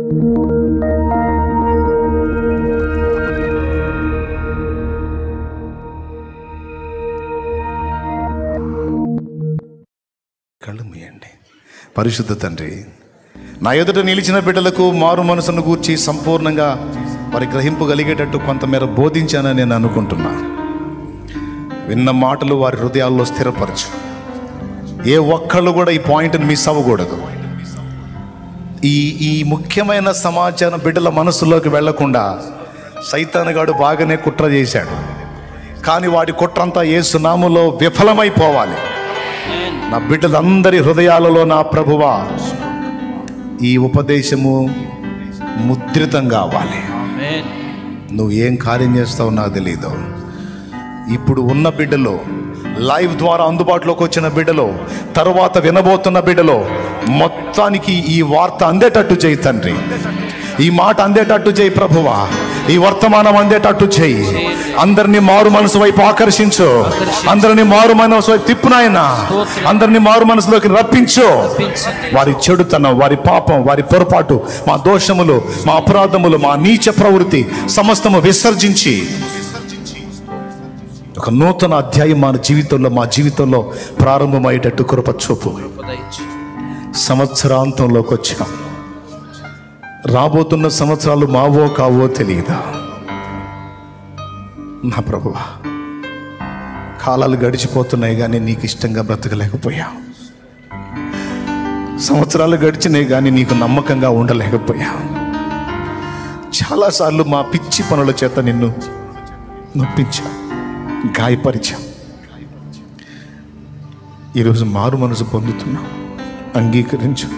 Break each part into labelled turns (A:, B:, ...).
A: కళ్ళు మూయండి. పరిశుద్ధ తండ్రి, నా ఎదుట నిలిచిన బిడ్డలకు మారు మనసును గూర్చి సంపూర్ణంగా వారి గ్రహింపు కలిగేటట్టు కొంతమేర బోధించానని నేను అనుకుంటున్నా. విన్న మాటలు వారి హృదయాల్లో స్థిరపరచు. ఏ ఒక్కళ్ళు కూడా ఈ పాయింట్ని మిస్ అవ్వకూడదు. ఈ ముఖ్యమైన సమాచారం బిడ్డల మనసులోకి వెళ్లకుండా సైతానుగాడు బాగానే కుట్ర చేశాడు. కానీ వాడి కుట్రంతా యేసు నామములో విఫలమైపోవాలి. నా బిడ్డలందరి హృదయాలలో నా ప్రభువా ఈ ఉపదేశము ముద్రితం కావాలి. నువ్వు ఏం కార్యం చేస్తావు నాకు తెలీదు. ఇప్పుడు ఉన్న బిడ్డలో, లైవ్ ద్వారా అందుబాటులోకి వచ్చిన బిడ్డలో, తర్వాత వినబోతున్న బిడ్డలో మొత్తానికి ఈ వార్త అందేటట్టు చేయి తండ్రి. ఈ మాట అందేటట్టు చేయి ప్రభువా. ఈ వర్తమానం అందేటట్టు చేయి. అందరినీ మారు మనసు వైపు ఆకర్షించు. అందరినీ మారు మనసు వైపు తిప్పు నాయనా. అందరినీ మారు మనసులోకి రప్పించు. వారి చెడుతనం, వారి పాపం, వారి పొరపాటు, మా దోషములు, మా అపరాధములు, మా నీచ ప్రవృత్తి సమస్తము విసర్జించి ఒక నూతన అధ్యాయం మా జీవితంలో ప్రారంభమయ్యేటట్టు కృప చూపు. సంవత్సరాంతంలోకి వచ్చాం. రాబోతున్న సంవత్సరాలు మావో కావో తెలియదా నా ప్రభువా. కాలాలు గడిచిపోతున్నాయి కానీ నీకు ఇష్టంగా బ్రతకలేకపోయా. సంవత్సరాలు గడిచినాయి కానీ నీకు నమ్మకంగా ఉండలేకపోయా. చాలాసార్లు మా పిచ్చి పనుల చేత నిన్ను నొప్పించా, గాయపరిచా. ఈరోజు మారు మనసు పొందుతున్నాం. అంగీకరించు.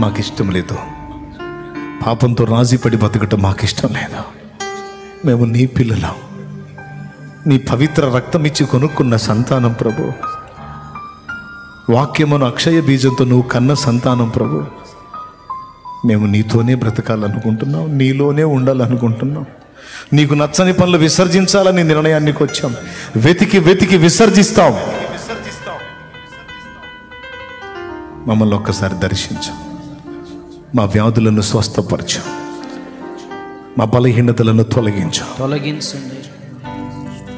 A: మాకు ఇష్టం లేదు. పాపంతో రాజీపడి బతకటం మాకు ఇష్టం లేదు. మేము నీ పిల్లలం, నీ పవిత్ర రక్తం ఇచ్చి కొనుక్కున్న సంతానం ప్రభు. వాక్యమును అక్షయ బీజంతో నువ్వు కన్న సంతానం ప్రభు. మేము నీతోనే బ్రతకాలనుకుంటున్నాం, నీలోనే ఉండాలనుకుంటున్నాం. నీకు నచ్చని పనులు విసర్జించాలని నిర్ణయానికి వచ్చాం. వెతికి విసర్జిస్తాం. మమ్మల్ని ఒక్కసారి దర్శించు. మా వ్యాధులను స్వస్థపరచు. మా బలహీనతలను తొలగించు.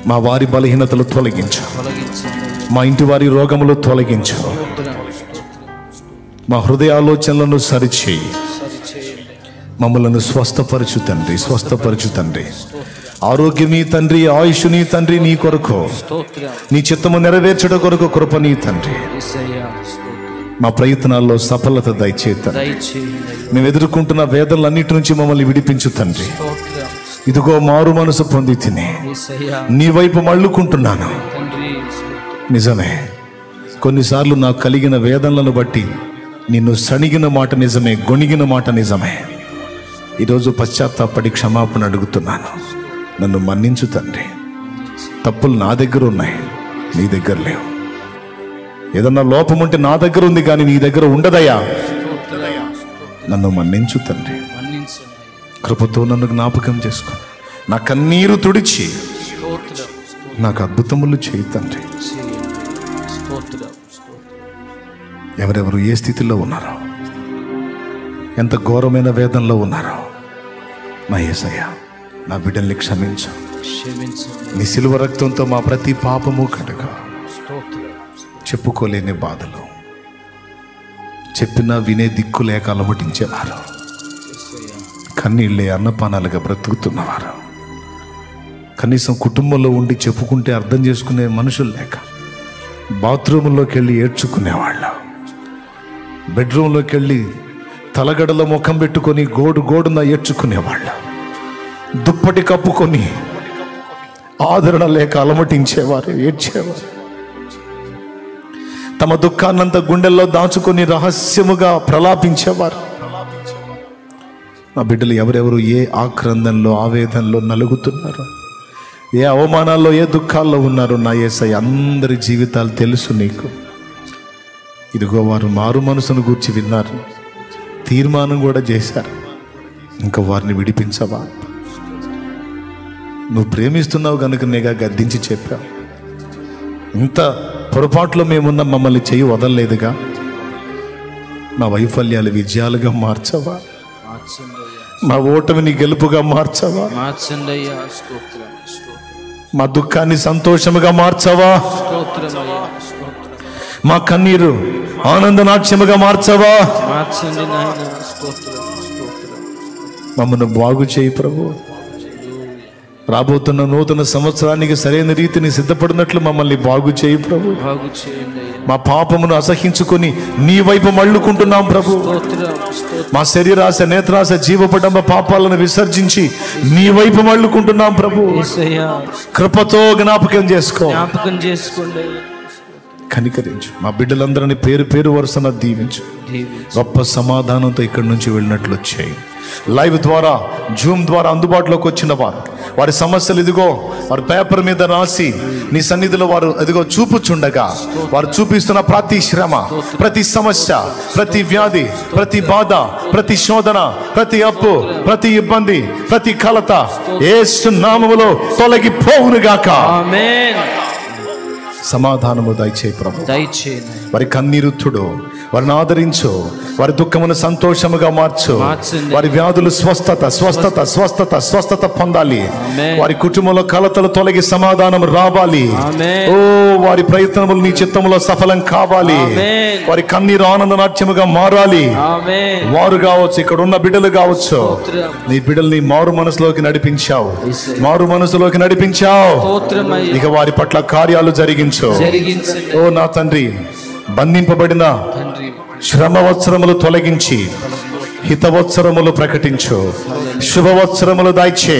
A: మా వారి బలహీనతలు తొలగించు. మా ఇంటి వారి రోగములు తొలగించు. మా హృదయాలోచనలను సరిచేయి. మమ్మలను స్వస్థపరచు తండ్రి, స్వస్థపరచు తండ్రి. ఆరోగ్యమీ తండ్రి, ఆయుష్ని తండ్రి, నీ కొరకు, నీ చిత్తము నెరవేర్చడం కొరకు కృప నీ తండ్రి. మా ప్రయత్నాల్లో సఫలత దయచేతండి. మేము ఎదుర్కొంటున్న వేదనలన్నిటి నుంచి మమ్మల్ని విడిపించు తండ్రి. ఇదిగో మారు మనసు పొంది తిని నీ వైపు మళ్ళుకుంటున్నాను. నిజమే, కొన్నిసార్లు నాకు కలిగిన వేదనలను బట్టి నిన్ను సణిగిన మాట నిజమే, గొణిగిన మాట నిజమే. ఈరోజు పశ్చాత్తాపడి క్షమాపణ అడుగుతున్నాను. నన్ను మన్నించు తండ్రి. తప్పులు నా దగ్గర ఉన్నాయి, నీ దగ్గర లేవు. ఏదన్నా లోపం ఉంటే నా దగ్గర ఉంది కానీ నీ దగ్గర ఉండదయ్యా. నన్ను మన్నించు తండ్రి. కృపతో నన్ను జ్ఞాపకం చేసుకో. నా కన్నీరు తుడిచి నాకు అద్భుతములు చేయి తండ్రి. ఎవరెవరు ఏ స్థితిలో ఉన్నారో, ఎంత ఘోరమైన వేదనలో ఉన్నారో, నా యేసయ్య నా బిడ్డల్ని క్షమించు. నీ సిలువ రక్తంతో మా ప్రతి పాపము కడుగు. చెప్పుకోలేని బాధలు, చెప్పినా వినే దిక్కు లేక అలమటించేవారు, కన్నీళ్ళే అన్నపానాలుగా బ్రతుకుతున్నవారు, కనీసం కుటుంబంలో ఉండి చెప్పుకుంటే అర్థం చేసుకునే మనుషులు లేక బాత్రూంలోకి వెళ్ళి ఏడ్చుకునేవాళ్ళు, బెడ్రూమ్లోకి వెళ్ళి తలగడలో ముఖం పెట్టుకొని గోడున ఏడ్చుకునేవాళ్ళు, దుప్పటి కప్పుకొని ఆదరణ లేక అలమటించేవారు, ఏడ్చేవారు. తమ దుఃఖాన్నంతా గుండెల్లో దాచుకొని రహస్యముగా ప్రలాపించేవారు. నా బిడ్డలు ఎవరెవరు ఏ ఆక్రందనలో, ఆవేదనలో నలుగుతున్నారు, ఏ అవమానాల్లో, ఏ దుఃఖాల్లో ఉన్నారు, నా యేసయ్య అందరి జీవితాలు తెలుసు నీకు. ఇదిగో వారు మారు మనసును గూర్చి విన్నారు, తీర్మానం కూడా చేశారు. ఇంకా వారిని విడిపించవా? నువ్వు ప్రేమిస్తున్నావు కనుక నేగా గద్దించి చెప్పావు. ఇంత పొరపాట్లో మేమున్న మమ్మల్ని చెయ్యి వదలలేదుగా. మా వైఫల్యాలు విజయాలుగా మార్చవా, మా ఓటమిని గెలుపుగా మార్చవా, మా దుఃఖాన్ని సంతోషముగా మార్చవా, మా కన్నీరు ఆనందనాట్యముగా మార్చవా. మమ్మల్ని బాగు చేయి ప్రభు. రాబోతున్న నూతన సంవత్సరానికి సరైన రీతిని సిద్ధపడినట్లు మమ్మల్ని బాగు చేయి ప్రభు. మా పాపమును అసహించుకొని నీ వైపు మళ్ళుకుంటున్నాం ప్రభు. మా శరీరాశ, నేత్రాశ, జీవపడంబ పాపాలను విసర్జించి నీ వైపు మళ్ళుకుంటున్నాం ప్రభు. కృపతో జ్ఞాపకం చేసుకోండి. కనికరించు. మా బిడ్డలందరినీ పేరు పేరు వరుసన దీవించు. గొప్ప సమాధానంతో ఇక్కడి నుంచి వెళ్ళినట్లు చేయి. లైవ్ ద్వారా, జూమ్ ద్వారా అందుబాటులోకి వచ్చిన వారి సమస్యలు ఇదిగో వారి పేపర్ మీద రాసి నీ సన్నిధిలో వారు ఇదిగో చూపుచుండగా, వారు చూపిస్తున్న ప్రతి శ్రమ, ప్రతి సమస్య, ప్రతి వ్యాధి, ప్రతి బాధ, ప్రతి శోధన, ప్రతి అప్పు, ప్రతి ఇబ్బంది, ప్రతి కలత యేసు నామములో తొలగిపోవునుగాక. సమాధానము దయచేయి ప్రభు. వారి కన్నీరుతుడు, వారిని ఆదరించు. వారి దుఃఖమును సంతోషముగా మార్చు. వారి వ్యాధులు స్వస్థత పొందాలి. వారి కుటుంబంలో కలతలు తొలగి సమాధానం రావాలి. ఓ వారి ప్రయత్నములు నీ చిత్తములో సఫలం కావాలి. వారి కన్నీరు ఆనంద నాట్యముగా మారాలి. వారు కావచ్చు, ఇక్కడ ఉన్న బిడ్డలు కావచ్చు, నీ బిడ్డల్ని మారు మనసులోకి నడిపించావు. ఇక వారి పట్ల కార్యాలు జరిగించు. ఓ నా తండ్రి, బంధింపబడిన శ్రమవత్సరములు తొలగించి హితవత్సరములు ప్రకటించు. శుభవత్సరములు దయచే.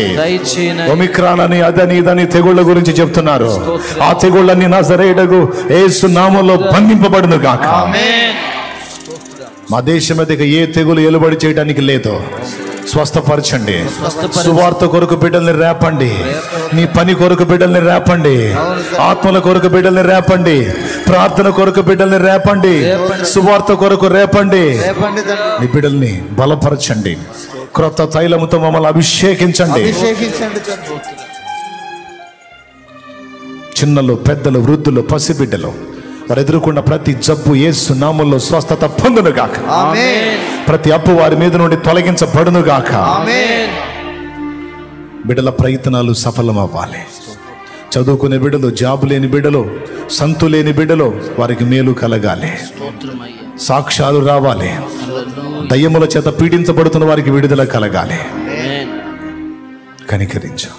A: ఒమిక్రాన్ అని అదని ఇదని తెగుళ్ళ గురించి చెప్తున్నారు. ఆ తెగుళ్ళని నజరేయుడగు యేసు నామములో బంధింపబడును గాక. మా దేశం మీద ఏ తెగులు ఎలుబడి చేయడానికి లేదు. స్వస్థపరచండి. సువార్త కొరకు బిడ్డల్ని రేపండి. నీ పని కొరకు బిడ్డల్ని రేపండి. ఆత్మల కొరకు బిడ్డల్ని రేపండి. ప్రార్థన కొరకు బిడ్డల్ని రేపండి. సువార్త కొరకు రేపండి. నీ బిడ్డల్ని బలపరచండి. క్రొత్త తైలముతో మమ్మల్ని అభిషేకించండి. చిన్నలు, పెద్దలు, వృద్ధులు, పసిబిడ్డలు వారు ఎదుర్కొన్న ప్రతి జబ్బు యేసు నామములో స్వస్థత పొందును గాక. ప్రతి అప్పు వారి మీద నుండి తొలగించబడును గాక. బిడ్డల ప్రయత్నాలు సఫలమవ్వాలి. చదువుకునే బిడ్డలు, జాబు లేని బిడ్డలు, సంతు లేని బిడ్డలు, వారికి మేలు కలగాలి. సాక్ష్యాలు రావాలి. దయ్యముల చేత పీడించబడుతున్న వారికి విడుదల కలగాలి. కనికరించు.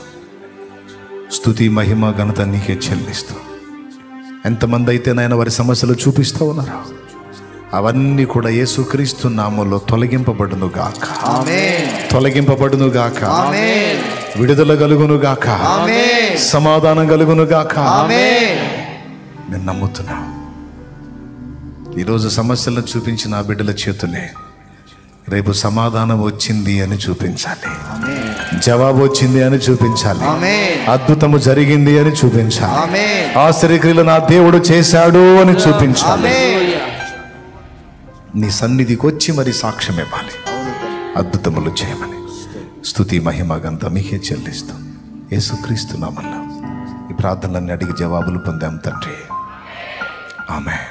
A: స్తుతి, మహిమ, ఘనత నీకే చెల్లిస్తూ, ఎంతమంది అయితే నాయన వారి సమస్యలు చూపిస్తూ ఉన్నారు, అవన్నీ కూడా యేసుక్రీస్తు నామములో తొలగింపబడును గాక. తొలగింపబడును గాక. విడుదల కలుగును గాక. సమాధానం కలుగును గాక. నేను నమ్ముతున్నా. ఈరోజు సమస్యలను చూపించిన ఆ బిడ్డల చేతులే రేపు సమాధానం వచ్చింది అని చూపించాలి. జవాబు వచ్చింది అని చూపించాలి. అద్భుతము జరిగింది అని చూపించాలి. ఆశ్చర్యక్రియలు నా దేవుడు చేశాడు అని చూపించాలి. నీ సన్నిధికి వచ్చి మరి సాక్ష్యం ఇవ్వాలి. అద్భుతములు చేయమని స్తుతి, మహిమ, ఘనత మీకే చెల్లిస్తాం. యేసుక్రీస్తు నామములో ఈ ప్రార్థనలన్నీ అడిగి జవాబులు పొందాం తండ్రి. ఆమేన్.